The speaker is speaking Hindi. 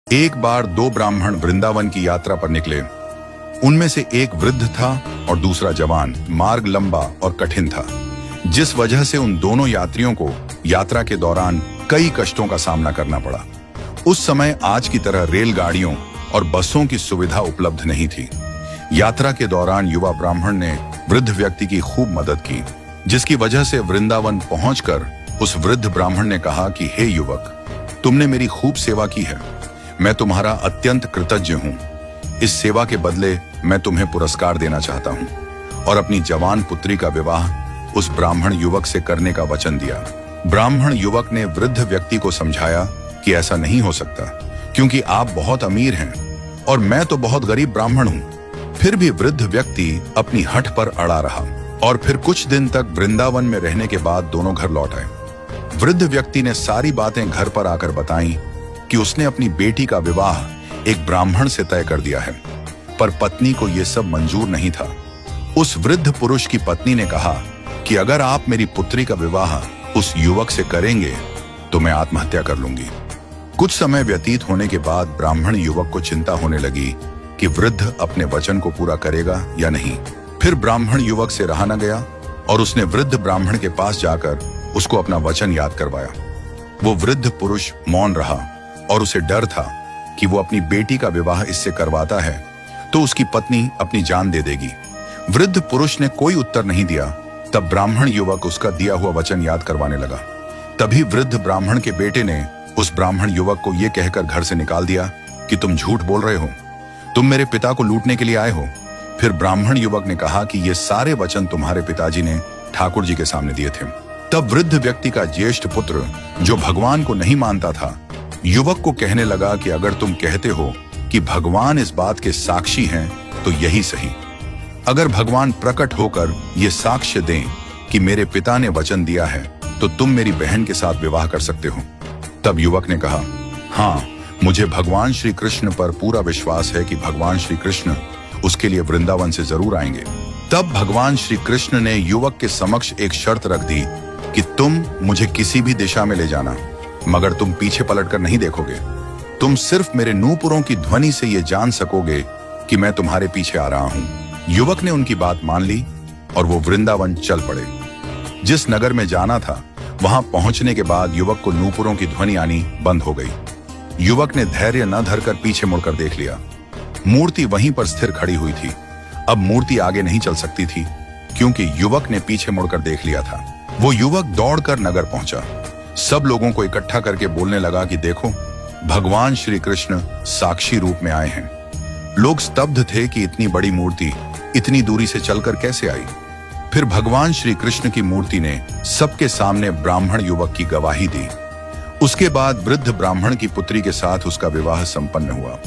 एक बार दो ब्राह्मण वृंदावन की यात्रा पर निकले। उनमें से एक वृद्ध था और दूसरा जवान। मार्ग लंबा और कठिन था, जिस वजह से उन दोनों यात्रियों को यात्रा के दौरान कई कष्टों का सामना करना पड़ा। उस समय आज की तरह रेलगाड़ियों और बसों की सुविधा उपलब्ध नहीं थी। यात्रा के दौरान युवा ब्राह्मण ने वृद्ध व्यक्ति की खूब मदद की, जिसकी वजह से वृंदावन पहुंचकर उस वृद्ध ब्राह्मण ने कहा कि हे युवक, तुमने मेरी खूब सेवा की है। मैं तुम्हारा अत्यंत कृतज्ञ हूँ। इस सेवा के बदले मैं तुम्हें पुरस्कार देना चाहता हूँ और अपनी जवान पुत्री का विवाह उस ब्राह्मण युवक से करने का वचन दिया। ब्राह्मण युवक ने वृद्ध व्यक्ति को समझाया कि ऐसा नहीं हो सकता, क्योंकि आप बहुत अमीर हैं और मैं तो बहुत गरीब ब्राह्मण हूँ। फिर भी वृद्ध व्यक्ति अपनी हठ पर अड़ा रहा और फिर कुछ दिन तक वृंदावन में रहने के बाद दोनों घर लौट आए। वृद्ध व्यक्ति ने सारी बातें घर पर आकर बताई कि उसने अपनी बेटी का विवाह एक ब्राह्मण से तय कर दिया है, पर पत्नी को यह सब मंजूर नहीं था। उस वृद्ध पुरुष की पत्नी ने कहा कि अगर आप मेरी पुत्री का विवाह उस युवक से करेंगे तो मैं आत्महत्या कर लूंगी। कुछ समय व्यतीत होने के बाद ब्राह्मण युवक को चिंता होने लगी कि वृद्ध अपने वचन को पूरा करेगा या नहीं। फिर ब्राह्मण युवक से रहा न गया और उसने वृद्ध ब्राह्मण के पास जाकर उसको अपना वचन याद करवाया। वो वृद्ध पुरुष मौन रहा और उसे डर था कि वो अपनी बेटी का विवाह इससे करवाता है तो उसकी पत्नी अपनी जान दे देगी। वृद्ध पुरुष ने कोई उत्तर नहीं दिया। तब ब्राह्मण युवक उसका दिया हुआ वचन याद करवाने लगा। तभी वृद्ध ब्राह्मण के बेटे ने उस ब्राह्मण युवक को यह कहकर घर से निकाल दिया कि तुम झूठ बोल रहे हो, तुम मेरे पिता को लूटने के लिए आए हो। फिर ब्राह्मण युवक ने कहा कि ये सारे वचन तुम्हारे पिताजी ने ठाकुर जी के सामने दिए थे। तब वृद्ध व्यक्ति का ज्येष्ठ पुत्र, जो भगवान को नहीं मानता था, युवक को कहने लगा कि अगर तुम कहते हो कि भगवान इस बात के साक्षी हैं तो यही सही। अगर भगवान प्रकट होकर ये साक्ष्य दें कि मेरे पिता ने वचन दिया है तो तुम मेरी बहन के साथ विवाह कर सकते हो। तब युवक ने कहा, हाँ, मुझे भगवान श्री कृष्ण पर पूरा विश्वास है कि भगवान श्री कृष्ण उसके लिए वृंदावन से जरूर आएंगे। तब भगवान श्री कृष्ण ने युवक के समक्ष एक शर्त रख दी कि तुम मुझे किसी भी दिशा में ले जाना, मगर तुम पीछे पलटकर नहीं देखोगे। तुम सिर्फ मेरे नूपुरों की ध्वनि से ये जान सकोगे कि मैं तुम्हारे पीछे आ रहा हूँ। युवक ने उनकी बात मान ली और वो वृंदावन चल पड़े। जिस नगर में जाना था वहां पहुंचने के बाद युवक को नूपुरों की ध्वनि आनी बंद हो गई। युवक ने धैर्य न धरकर पीछे मुड़कर देख लिया। मूर्ति वहीं पर स्थिर खड़ी हुई थी। अब मूर्ति आगे नहीं चल सकती थी, क्योंकि युवक ने पीछे मुड़कर देख लिया था। वो युवक दौड़कर नगर पहुंचा। सब लोगों को इकट्ठा करके बोलने लगा कि देखो, भगवान श्री कृष्ण साक्षी रूप में आए हैं। लोग स्तब्ध थे कि इतनी बड़ी मूर्ति इतनी दूरी से चलकर कैसे आई। फिर भगवान श्री कृष्ण की मूर्ति ने सबके सामने ब्राह्मण युवक की गवाही दी। उसके बाद वृद्ध ब्राह्मण की पुत्री के साथ उसका विवाह संपन्न हुआ।